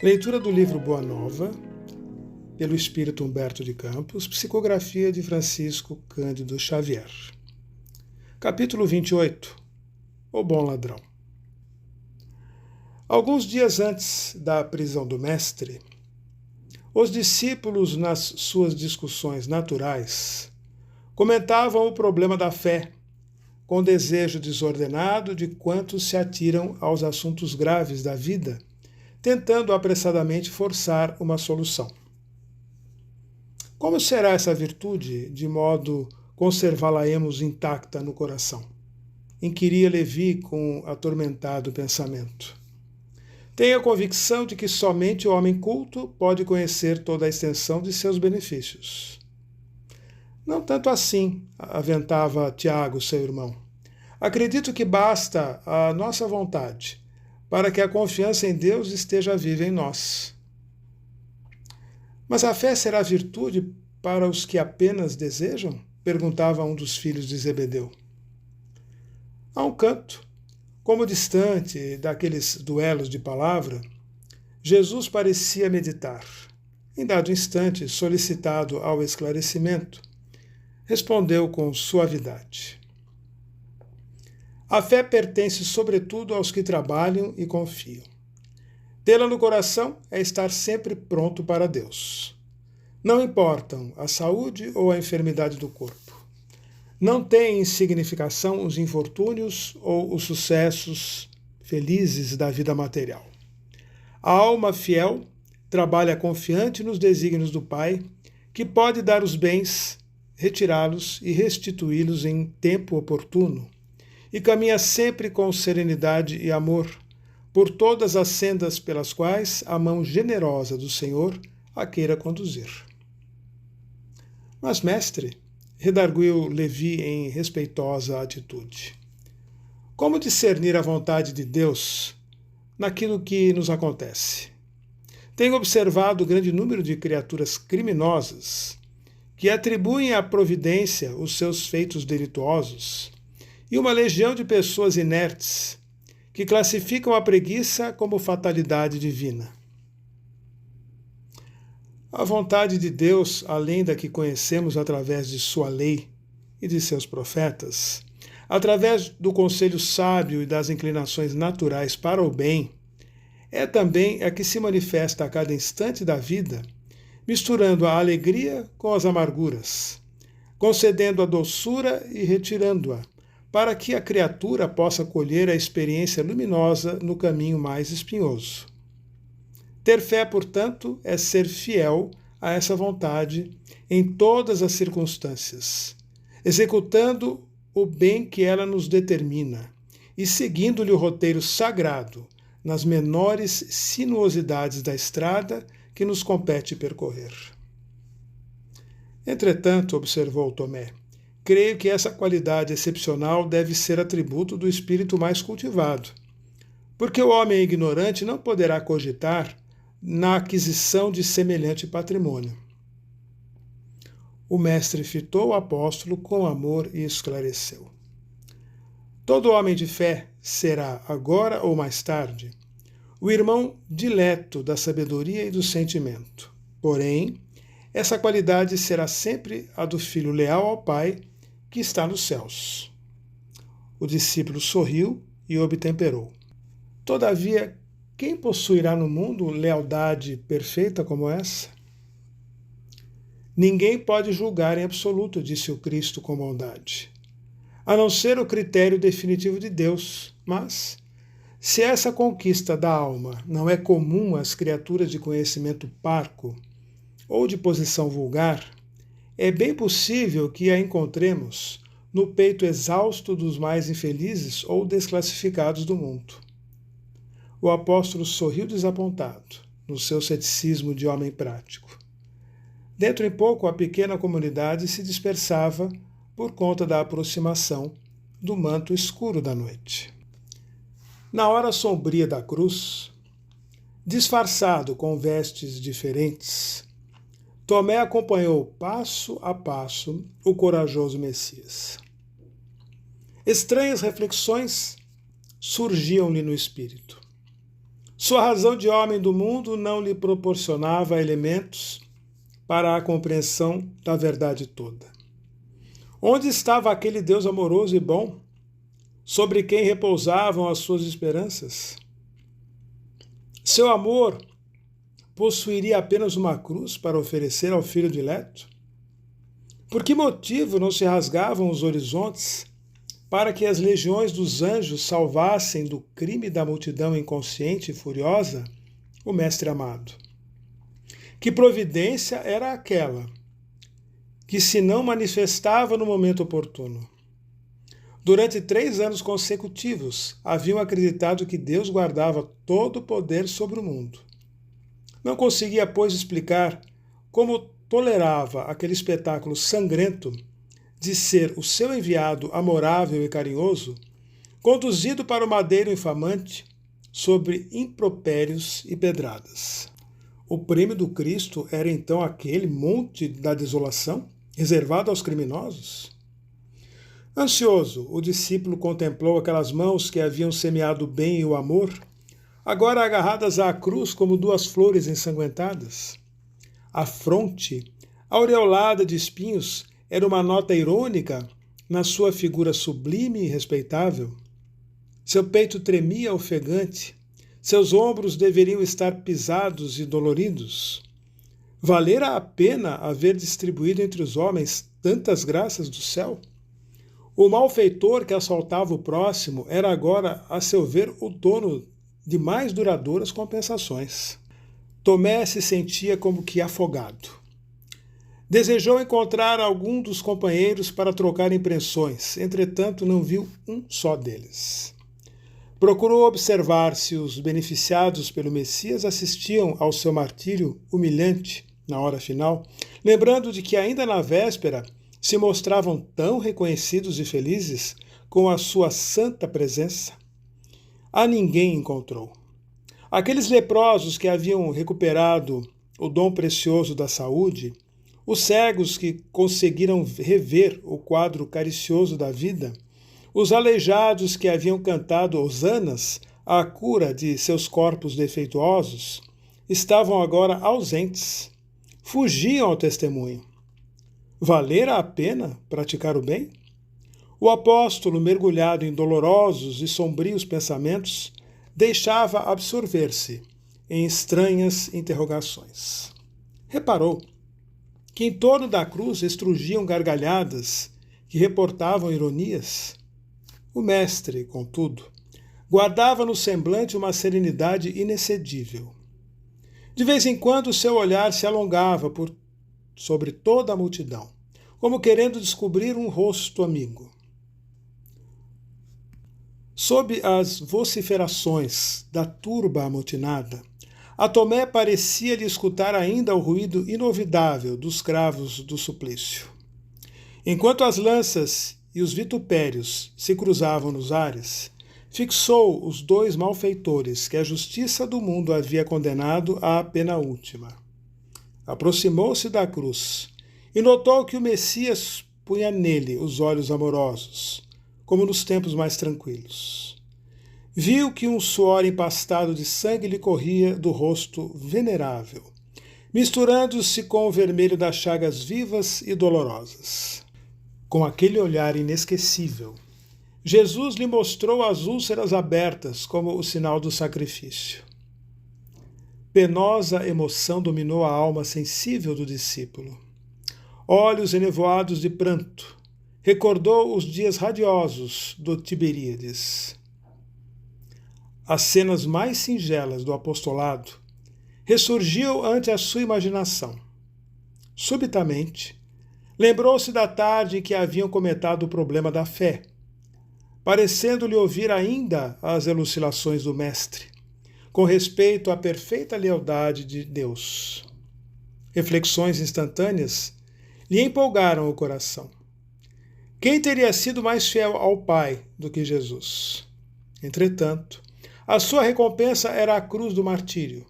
Leitura do livro Boa Nova, pelo espírito Humberto de Campos, psicografia de Francisco Cândido Xavier. Capítulo 28. O Bom Ladrão. Alguns dias antes da prisão do Mestre, os discípulos, nas suas discussões naturais, comentavam o problema da fé, com desejo desordenado de quantos se atiram aos assuntos graves da vida, tentando apressadamente forçar uma solução. Como será essa virtude, de modo conservá-la-emos intacta no coração? Inquiria Levi com atormentado pensamento. Tenho a convicção de que somente o homem culto pode conhecer toda a extensão de seus benefícios. Não tanto assim, aventava Tiago, seu irmão. Acredito que basta a nossa vontade para que a confiança em Deus esteja viva em nós. Mas a fé será virtude para os que apenas desejam? Perguntava um dos filhos de Zebedeu. A um canto, como distante daqueles duelos de palavra, Jesus parecia meditar. Em dado instante, solicitado ao esclarecimento, respondeu com suavidade. A fé pertence sobretudo aos que trabalham e confiam. Tê-la no coração é estar sempre pronto para Deus. Não importam a saúde ou a enfermidade do corpo. Não têm significação os infortúnios ou os sucessos felizes da vida material. A alma fiel trabalha confiante nos desígnios do Pai, que pode dar os bens, retirá-los e restituí-los em tempo oportuno, e caminha sempre com serenidade e amor por todas as sendas pelas quais a mão generosa do Senhor a queira conduzir. Mas, mestre, redarguiu Levi em respeitosa atitude, como discernir a vontade de Deus naquilo que nos acontece? Tenho observado o grande número de criaturas criminosas que atribuem à providência os seus feitos delituosos e uma legião de pessoas inertes que classificam a preguiça como fatalidade divina. A vontade de Deus, além da que conhecemos através de sua lei e de seus profetas, através do conselho sábio e das inclinações naturais para o bem, é também a que se manifesta a cada instante da vida, misturando a alegria com as amarguras, concedendo a doçura e retirando-a, para que a criatura possa colher a experiência luminosa no caminho mais espinhoso. Ter fé, portanto, é ser fiel a essa vontade em todas as circunstâncias, executando o bem que ela nos determina e seguindo-lhe o roteiro sagrado nas menores sinuosidades da estrada que nos compete percorrer. Entretanto, observou Tomé, creio que essa qualidade excepcional deve ser atributo do espírito mais cultivado, porque o homem ignorante não poderá cogitar na aquisição de semelhante patrimônio. O mestre fitou o apóstolo com amor e esclareceu. Todo homem de fé será, agora ou mais tarde, o irmão dileto da sabedoria e do sentimento. Porém, essa qualidade será sempre a do filho leal ao Pai, que está nos céus. O discípulo sorriu e obtemperou. Todavia, quem possuirá no mundo lealdade perfeita como essa? Ninguém pode julgar em absoluto, disse o Cristo com bondade, a não ser o critério definitivo de Deus. Mas, se essa conquista da alma não é comum às criaturas de conhecimento parco ou de posição vulgar, é bem possível que a encontremos no peito exausto dos mais infelizes ou desclassificados do mundo. O apóstolo sorriu desapontado, no seu ceticismo de homem prático. Dentro em pouco, a pequena comunidade se dispersava por conta da aproximação do manto escuro da noite. Na hora sombria da cruz, disfarçado com vestes diferentes, Tomé acompanhou passo a passo o corajoso Messias. Estranhas reflexões surgiam-lhe no espírito. Sua razão de homem do mundo não lhe proporcionava elementos para a compreensão da verdade toda. Onde estava aquele Deus amoroso e bom, sobre quem repousavam as suas esperanças? Seu amor possuiria apenas uma cruz para oferecer ao filho dileto? Por que motivo não se rasgavam os horizontes para que as legiões dos anjos salvassem do crime da multidão inconsciente e furiosa o Mestre amado? Que providência era aquela que se não manifestava no momento oportuno? Durante 3 anos consecutivos, haviam acreditado que Deus guardava todo o poder sobre o mundo. Não conseguia, pois, explicar como tolerava aquele espetáculo sangrento de ser o seu enviado amorável e carinhoso, conduzido para o madeiro infamante sobre impropérios e pedradas. O prêmio do Cristo era então aquele monte da desolação, reservado aos criminosos? Ansioso, o discípulo contemplou aquelas mãos que haviam semeado o bem e o amor, agora agarradas à cruz como 2 flores ensanguentadas. A fronte, aureolada de espinhos, era uma nota irônica na sua figura sublime e respeitável. Seu peito tremia ofegante, seus ombros deveriam estar pisados e doloridos. Valera a pena haver distribuído entre os homens tantas graças do céu? O malfeitor que assaltava o próximo era agora, a seu ver, o dono de mais duradouras compensações. Tomé se sentia como que afogado. Desejou encontrar algum dos companheiros para trocar impressões, entretanto não viu um só deles. Procurou observar se os beneficiados pelo Messias assistiam ao seu martírio humilhante na hora final, lembrando de que ainda na véspera se mostravam tão reconhecidos e felizes com a sua santa presença. A ninguém encontrou. Aqueles leprosos que haviam recuperado o dom precioso da saúde, os cegos que conseguiram rever o quadro caricioso da vida, os aleijados que haviam cantado hosanas à cura de seus corpos defeituosos, estavam agora ausentes, fugiam ao testemunho. Valera a pena praticar o bem? O apóstolo, mergulhado em dolorosos e sombrios pensamentos, deixava absorver-se em estranhas interrogações. Reparou que em torno da cruz estrugiam gargalhadas que reportavam ironias. O mestre, contudo, guardava no semblante uma serenidade inexcedível. De vez em quando seu olhar se alongava sobre toda a multidão, como querendo descobrir um rosto amigo. Sob as vociferações da turba amotinada, a Tomé parecia-lhe escutar ainda o ruído inovidável dos cravos do suplício. Enquanto as lanças e os vitupérios se cruzavam nos ares, fixou os 2 malfeitores que a justiça do mundo havia condenado à pena última. Aproximou-se da cruz e notou que o Messias punha nele os olhos amorosos, como nos tempos mais tranquilos. Viu que um suor empastado de sangue lhe corria do rosto venerável, misturando-se com o vermelho das chagas vivas e dolorosas. Com aquele olhar inesquecível, Jesus lhe mostrou as úlceras abertas como o sinal do sacrifício. Penosa emoção dominou a alma sensível do discípulo. Olhos enevoados de pranto, recordou os dias radiosos do Tiberíades. As cenas mais singelas do apostolado ressurgiu ante a sua imaginação. Subitamente, lembrou-se da tarde em que haviam comentado o problema da fé, parecendo-lhe ouvir ainda as elucidações do Mestre, com respeito à perfeita lealdade de Deus. Reflexões instantâneas lhe empolgaram o coração. Quem teria sido mais fiel ao Pai do que Jesus? Entretanto, a sua recompensa era a cruz do martírio.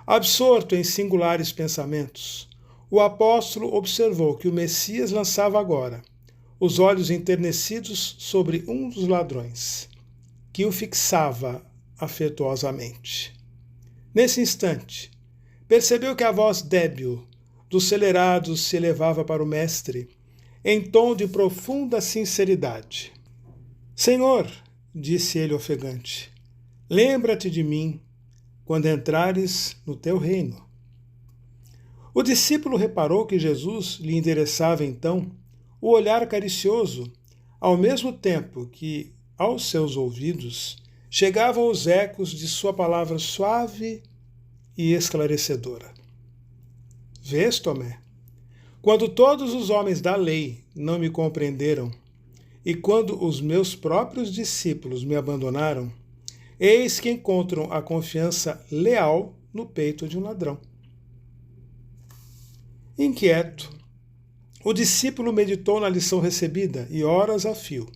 Absorto em singulares pensamentos, o apóstolo observou que o Messias lançava agora os olhos enternecidos sobre um dos ladrões, que o fixava afetuosamente. Nesse instante, percebeu que a voz débil dos celerados se elevava para o mestre, em tom de profunda sinceridade. Senhor, disse ele ofegante, lembra-te de mim quando entrares no teu reino. O discípulo reparou que Jesus lhe endereçava então o olhar caricioso, ao mesmo tempo que, aos seus ouvidos, chegavam os ecos de sua palavra suave e esclarecedora. Vês, Tomé, quando todos os homens da lei não me compreenderam, e quando os meus próprios discípulos me abandonaram, eis que encontram a confiança leal no peito de um ladrão. Inquieto, o discípulo meditou na lição recebida e, horas a fio,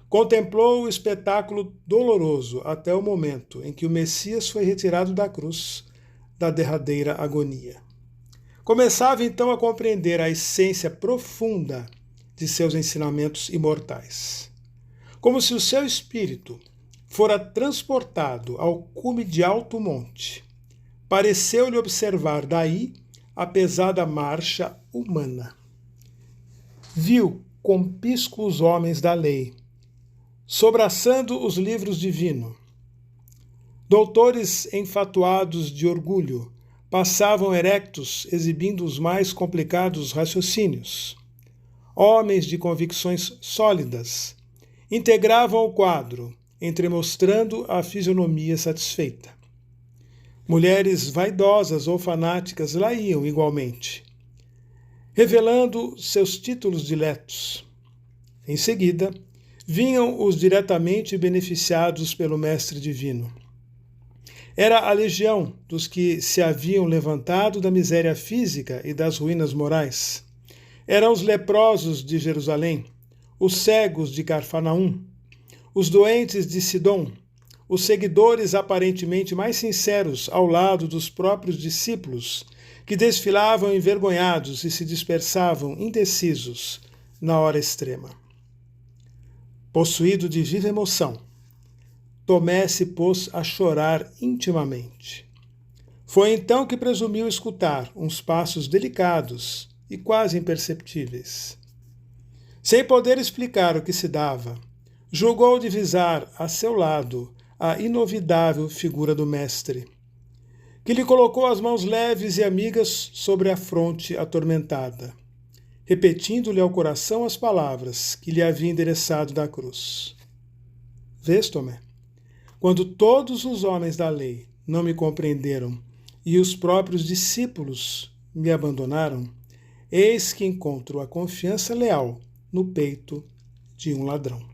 contemplou o espetáculo doloroso até o momento em que o Messias foi retirado da cruz da derradeira agonia. Começava então a compreender a essência profunda de seus ensinamentos imortais. Como se o seu espírito fora transportado ao cume de alto monte, pareceu-lhe observar daí a pesada marcha humana. Viu com pisco os homens da lei, sobraçando os livros divinos. Doutores enfatuados de orgulho passavam erectos exibindo os mais complicados raciocínios. Homens de convicções sólidas integravam o quadro, entremostrando a fisionomia satisfeita. Mulheres vaidosas ou fanáticas lá iam igualmente, revelando seus títulos diletos. Em seguida, vinham os diretamente beneficiados pelo Mestre Divino. Era a legião dos que se haviam levantado da miséria física e das ruínas morais. Eram os leprosos de Jerusalém, os cegos de Carfanaum, os doentes de Sidom, os seguidores aparentemente mais sinceros ao lado dos próprios discípulos, que desfilavam envergonhados e se dispersavam indecisos na hora extrema. Possuído de viva emoção, Tomé se pôs a chorar intimamente. Foi então que presumiu escutar uns passos delicados e quase imperceptíveis. Sem poder explicar o que se dava, julgou divisar a seu lado a inovidável figura do mestre, que lhe colocou as mãos leves e amigas sobre a fronte atormentada, repetindo-lhe ao coração as palavras que lhe havia endereçado da cruz. Vês, Tomé, quando todos os homens da lei não me compreenderam e os próprios discípulos me abandonaram, eis que encontro a confiança leal no peito de um ladrão.